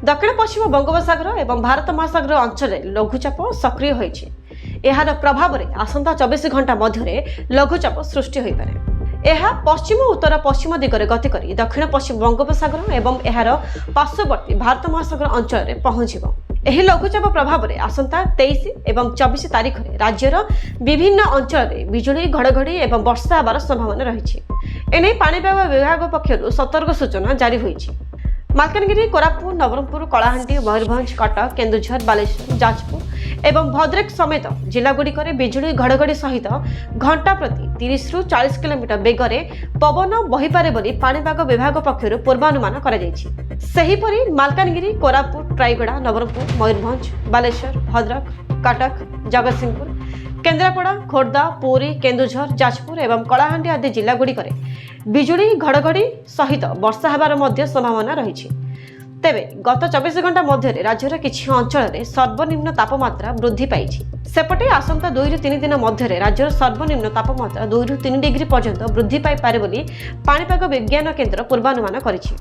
दक्षिण पश्चिम बंगोपसागर और भारत महासागर अंचल लघुचाप सक्रिय होइछि। एहार प्रभाव में आसंता 24 घंटा मध्य लघुचाप सृष्टि हो पारे। यह पश्चिम उत्तर पश्चिम दिगरे गति करी दक्षिण पश्चिम बंगोपसागर एवं एहार पार्श्ववर्ती भारत महासागर अंचल में पहुंचब। एही लघुचाप प्रभाव में आसंता 23 एवं 24 तारीख में राज्यर विभिन्न अंचल में बिजुली घड़घड़ी और वर्षा होबार संभावना रही। एने पाणीपाग विभाग पक्षर सतर्क सूचना जारी होइछि। मालकानगिरी, कोरापुट, नवरंगपुर, कलाहांडी, मयूरभंज, कटक, केन्दुझर, बालेश्वर, जाजपुर एवं भद्रक समेत जिलागुड़िक बिजुली घड़घड़ी सहित घंटा प्रति 30 ରୁ 40 किलोमीटर बेगरे पवन बहिपारे बोली पाणीपाग विभाग पक्षर पूर्वानुमान करा जायछि। सेहीपरि मालकानगिरी, कोरापुट, रायगड़ा, नवरंगपुर, मयूरभंज, बालेश्वर, भद्रक, कटक, जगतसिंहपुर, केन्द्रापड़ा, खोर्धा, पुरी, केन्दुझर, जाजपुर एवं कलाहांडी आदि जिलागुड़िक बिजुली घड़घड़ी सहित वर्षा होबार मध्य संभावना रही। तेबे गत 24 घंटा मध्य राज्यर किछि अंचल में सर्वनिम्न तापमात्रा वृद्धि पाइछि। सेपटे आसंता 2 ରୁ 3 दिन मध्य राज्यर सर्वनिम्न तापमात्रा 2 ରୁ 3 डिग्री पर्यंत वृद्धि पाई पारे बोली पाणीपाग विज्ञान केन्द्र पूर्वानुमान करिछि।